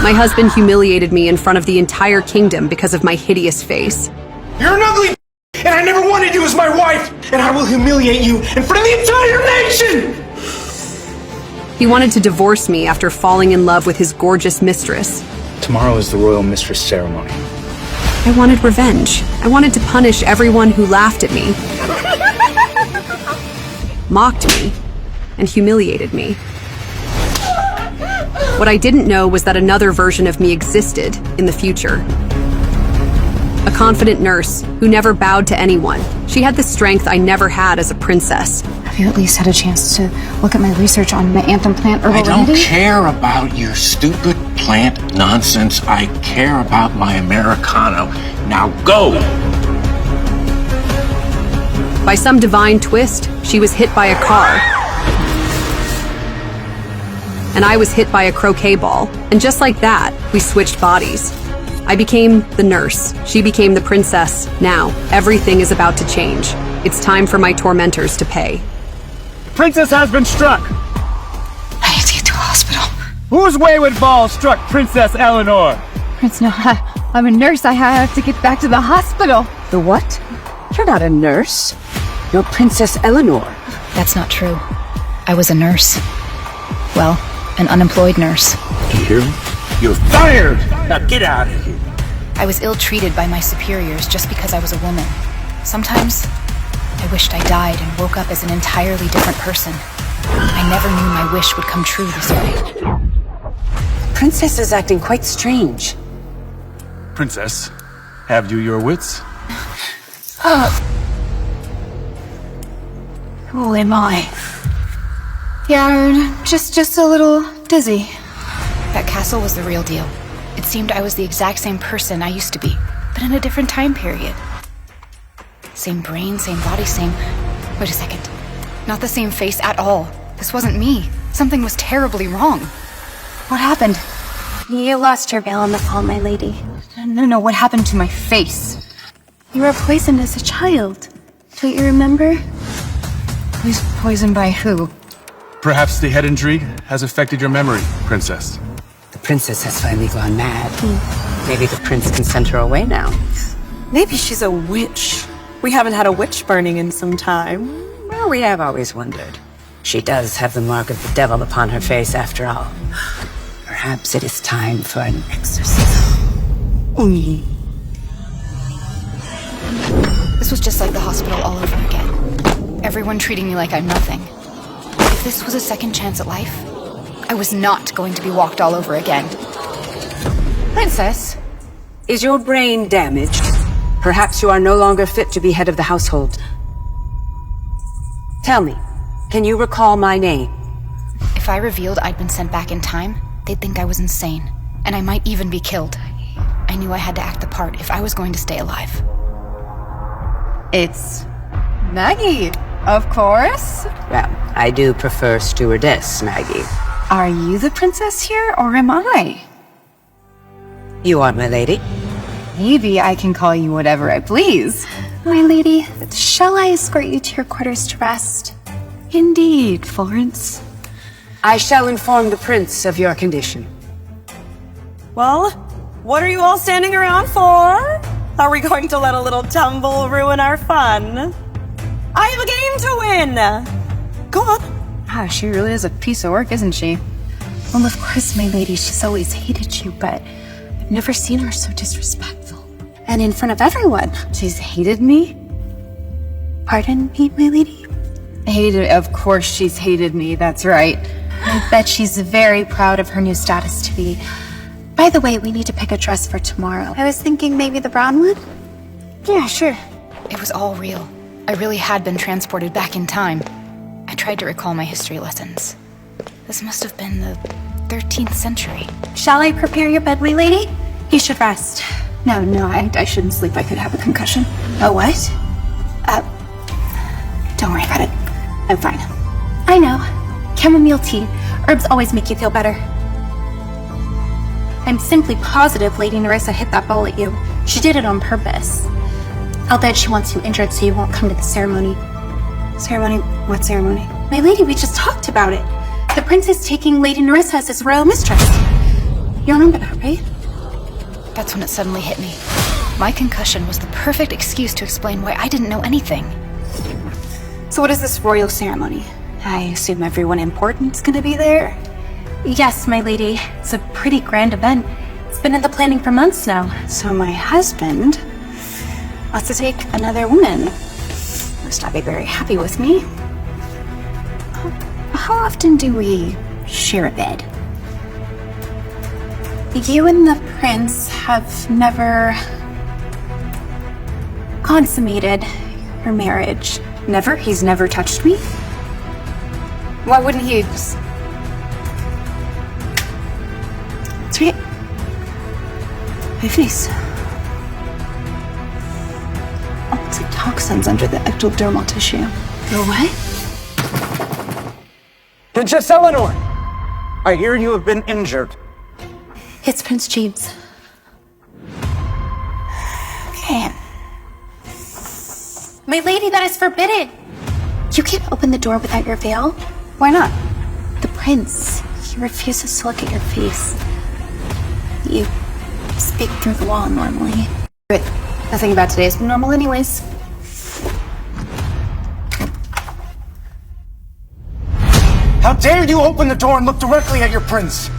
My husband humiliated me in front of the entire kingdom because of my hideous face. You're an ugly and I never wanted you as my wife, and I will humiliate you in front of the entire nation! He wanted to divorce me after falling in love with his gorgeous mistress. Tomorrow is the royal mistress ceremony. I wanted revenge. I wanted to punish everyone who laughed at me, mocked me, and humiliated me. What I didn't know was that another version of me existed in the future. A confident nurse who never bowed to anyone. She had the strength I never had as a princess. Have you at least had a chance to look at my research on my anthem plant herbal remedy? I don't care about your stupid plant nonsense. I care about my Americano. Now go! By some divine twist, she was hit by a car. And I was hit by a croquet ball. And just like that, we switched bodies. I became the nurse. She became the princess. Now, everything is about to change. It's time for my tormentors to pay. Princess has been struck! I need to get to a hospital. Whose wayward ball struck Princess Eleanor? Prince, no, I'm a nurse. I have to get back to the hospital. The what? You're not a nurse. You're Princess Eleanor. That's not true. I was a nurse. Well, an unemployed nurse. You hear me? You're fired! Now get out of here. I was ill-treated by my superiors just because I was a woman. Sometimes, I wished I died and woke up as an entirely different person. I never knew my wish would come true this way. The princess is acting quite strange. Princess, have you your wits? Who am I? Yeah, just a little dizzy. That castle was the real deal. It seemed I was the exact same person I used to be, but in a different time period. Same brain, same body, same... Wait a second. Not the same face at all. This wasn't me. Something was terribly wrong. What happened? You lost your veil in the fall, my lady. No, what happened to my face? You were poisoned as a child. Don't you remember? Poisoned by who? Perhaps the head injury has affected your memory, Princess. The princess has finally gone mad. Maybe the prince can send her away now. Maybe she's a witch. We haven't had a witch burning in some time. Well, we have always wondered. She does have the mark of the devil upon her face, after all. Perhaps it is time for an exorcism. This was just like the hospital all over again. Everyone treating me like I'm nothing. If this was a second chance at life, I was not going to be walked all over again. Princess, is your brain damaged? Perhaps you are no longer fit to be head of the household. Tell me, can you recall my name? If I revealed I'd been sent back in time, they'd think I was insane, and I might even be killed. I knew I had to act the part if I was going to stay alive. It's Maggie, of course. Well, I do prefer stewardess, Maggie. Are you the princess here, or am I? You are, my lady. Maybe I can call you whatever I please. My lady, shall I escort you to your quarters to rest? Indeed, Florence. I shall inform the prince of your condition. Well, what are you all standing around for? Are we going to let a little tumble ruin our fun? I have a game to win! Go on. Ah, she really is a piece of work, isn't she? Well, of course, my lady, she's always hated you, but I've never seen her so disrespectful. And in front of everyone. She's hated me? Pardon me, my lady? Hated, of course she's hated me, that's right. I bet she's very proud of her new status to be. By the way, we need to pick a dress for tomorrow. I was thinking maybe the brown one? Yeah, sure. It was all real. I really had been transported back in time. I tried to recall my history lessons. This must have been the 13th century. Shall I prepare your bed, my lady? You should rest. No, I shouldn't sleep. I could have a concussion. Oh, what? Don't worry about it. I'm fine. I know. Chamomile tea. Herbs always make you feel better. I'm simply positive Lady Nerissa hit that ball at you. She did it on purpose. I'll bet she wants you injured so you won't come to the ceremony. Ceremony? What ceremony? My lady, we just talked about it. The prince is taking Lady Nerissa as his royal mistress. You remember that, right? That's when it suddenly hit me. My concussion was the perfect excuse to explain why I didn't know anything. So what is this royal ceremony? I assume everyone important's gonna be there? Yes, my lady. It's a pretty grand event. It's been in the planning for months now. So my husband wants to take another woman. Must not be very happy with me. How often do we share a bed? You and the prince have never consummated your marriage. Never? He's never touched me? Why wouldn't he just... That's right. My face. Oh, it's like toxins under the ectodermal tissue. The what? Princess Eleanor! I hear you have been injured. It's Prince James. Okay. My lady, that is forbidden! You can't open the door without your veil. Why not? The prince, he refuses to look at your face. You speak through the wall normally. Good. Nothing about today has been normal anyways. How dare you open the door and look directly at your prince?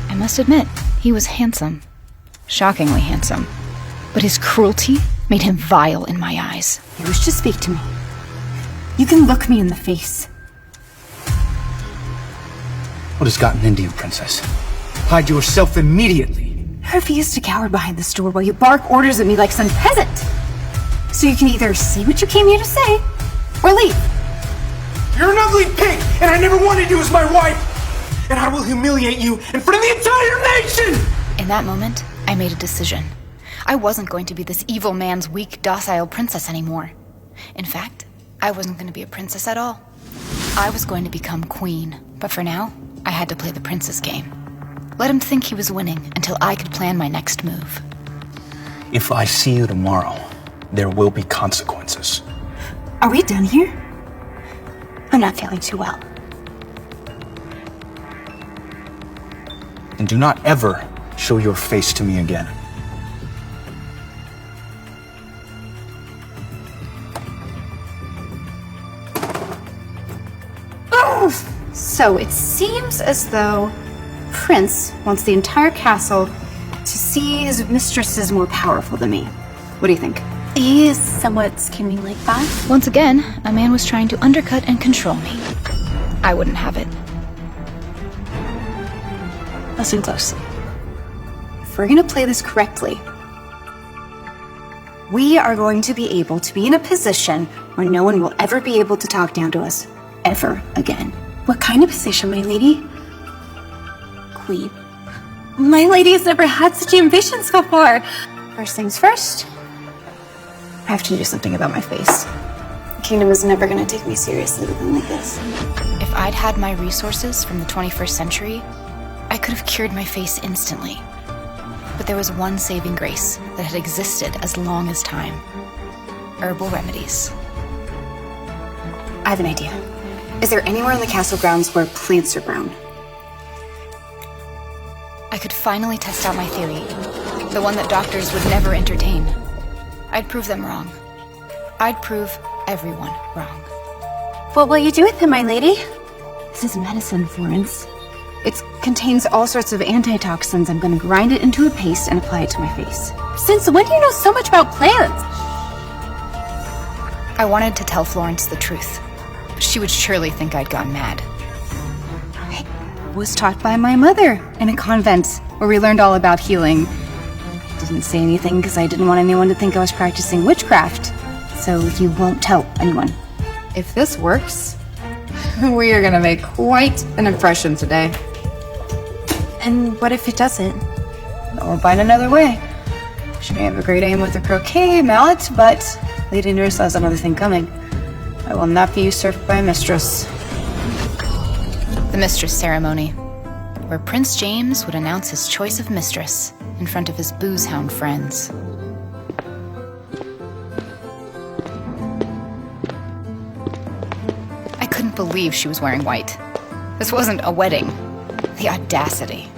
I must admit, he was handsome. Shockingly handsome. But his cruelty made him vile in my eyes. You wish to speak to me. You can look me in the face. What has gotten into you, princess? Hide yourself immediately. I refuse to cower behind this door while you bark orders at me like some peasant. So you can either say what you came here to say, or leave. You're an ugly pig, and I never wanted you as my wife! And I will humiliate you in front of the entire nation! In that moment, I made a decision. I wasn't going to be this evil man's weak, docile princess anymore. In fact, I wasn't going to be a princess at all. I was going to become queen, but for now, I had to play the prince's game. Let him think he was winning until I could plan my next move. If I see you tomorrow, there will be consequences. Are we done here? I'm not feeling too well. And do not ever show your face to me again. So it seems as though Prince wants the entire castle to see his mistress is more powerful than me. What do you think? He is somewhat scheming like that. Once again, a man was trying to undercut and control me. I wouldn't have it. Listen closely. If we're gonna play this correctly, we are going to be able to be in a position where no one will ever be able to talk down to us ever again. What kind of position, my lady? Queen. My lady has never had such ambitions before. First things first, I have to do something about my face. The kingdom is never gonna take me seriously looking like this. If I'd had my resources from the 21st century, I could have cured my face instantly. But there was one saving grace that had existed as long as time. Herbal remedies. I have an idea. Is there anywhere in the castle grounds where plants are grown? I could finally test out my theory. The one that doctors would never entertain. I'd prove them wrong. I'd prove everyone wrong. What will you do with it, my lady? This is medicine, Florence. It contains all sorts of antitoxins. I'm gonna grind it into a paste and apply it to my face. Since when do you know so much about plants? I wanted to tell Florence the truth, but she would surely think I'd gone mad. I was taught by my mother in a convent where we learned all about healing. I didn't say anything because I didn't want anyone to think I was practicing witchcraft. So you won't tell anyone. If this works, we are gonna make quite an impression today. And what if it doesn't? Or find another way. She may have a great aim with the croquet mallet, but Lady Nurse has another thing coming. I will not be usurped by a mistress. The mistress ceremony, where Prince James would announce his choice of mistress in front of his boozehound friends. I couldn't believe she was wearing white. This wasn't a wedding. The audacity.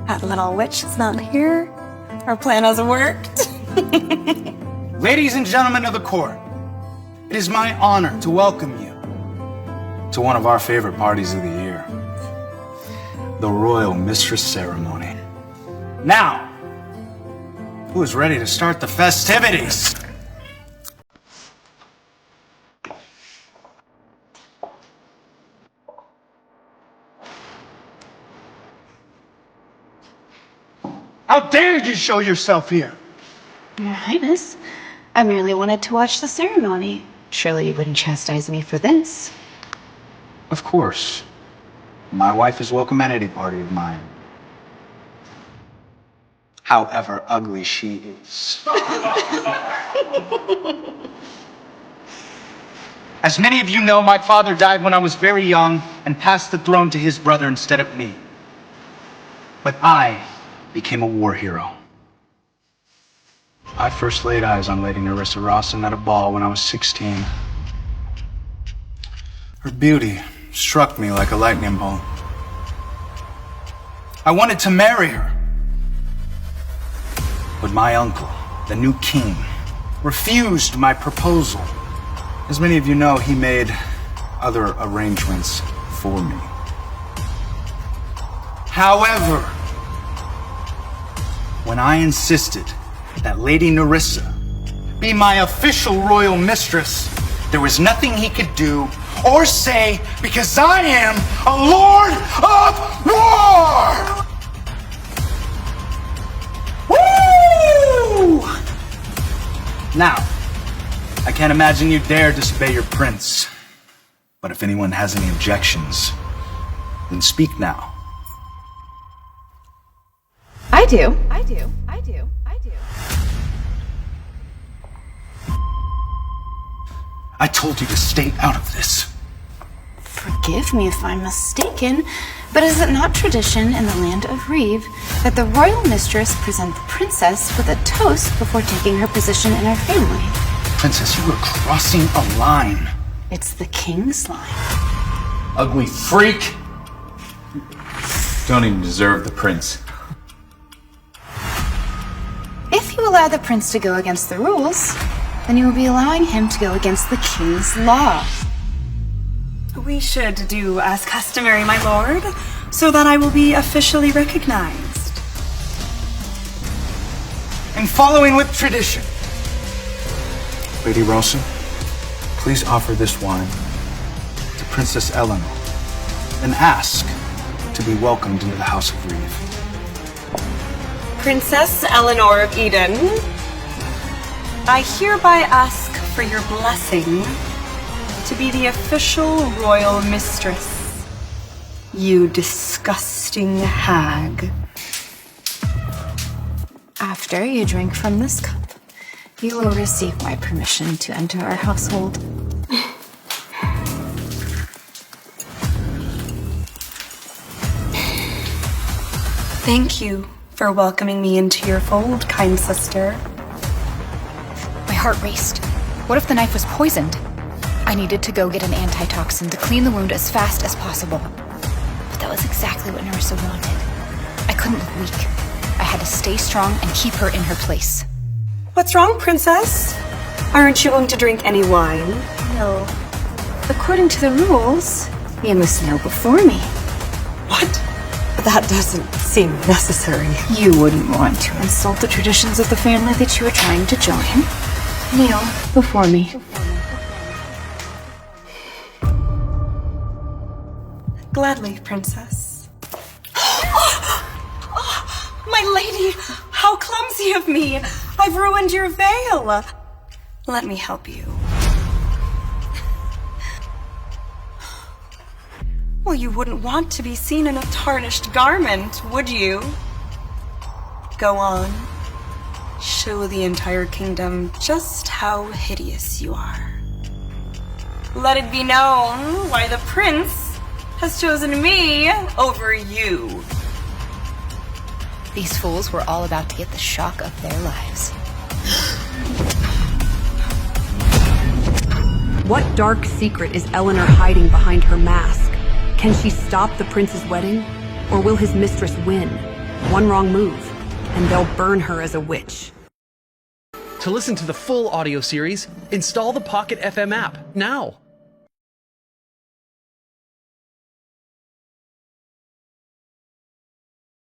That little witch is not here. Our plan has worked. Ladies and gentlemen of the court, it is my honor to welcome you to one of our favorite parties of the year, the Royal Mistress Ceremony. Now, who is ready to start the festivities? How dare you show yourself here? Your Highness, I merely wanted to watch the ceremony. Surely you wouldn't chastise me for this. Of course. My wife is welcome at any party of mine. However ugly she is. As many of you know, my father died when I was very young and passed the throne to his brother instead of me. But I became a war hero. I first laid eyes on Lady Nerissa Rawson at a ball when I was 16. Her beauty struck me like a lightning bolt. I wanted to marry her. But my uncle, the new king, refused my proposal. As many of you know, he made other arrangements for me. However, when I insisted that Lady Nerissa be my official royal mistress, there was nothing he could do or say because I am a Lord of War! Woo! Now, I can't imagine you dare disobey your prince. But if anyone has any objections, then speak now. I do. I told you to stay out of this. Forgive me if I'm mistaken, but is it not tradition in the land of Reeve that the royal mistress present the princess with a toast before taking her position in her family? Princess, you are crossing a line. It's the king's line. Ugly freak! Don't even deserve the prince. If you allow the prince to go against the rules, then you will be allowing him to go against the king's law. We should do as customary, my lord, so that I will be officially recognized. And following with tradition. Lady Rawson, please offer this wine to Princess Eleanor and ask to be welcomed into the House of Reeve. Princess Eleanor of Eden, I hereby ask for your blessing to be the official royal mistress. You disgusting hag. After you drink from this cup, you will receive my permission to enter our household. Thank you for welcoming me into your fold, kind sister. My heart raced. What if the knife was poisoned? I needed to go get an antitoxin to clean the wound as fast as possible. But that was exactly what Nerissa wanted. I couldn't look weak. I had to stay strong and keep her in her place. What's wrong, princess? Aren't you going to drink any wine? No. According to the rules, you must know before me. What? That doesn't seem necessary. You wouldn't want to insult the traditions of the family that you are trying to join. Kneel before me. Gladly, princess. My lady, how clumsy of me! I've ruined your veil. Let me help you. Well, you wouldn't want to be seen in a tarnished garment, would you? Go on. Show the entire kingdom just how hideous you are. Let it be known why the prince has chosen me over you. These fools were all about to get the shock of their lives. What dark secret is Eleanor hiding behind her mask? Can she stop the prince's wedding? Or will his mistress win? One wrong move, and they'll burn her as a witch. To listen to the full audio series, install the Pocket FM app now.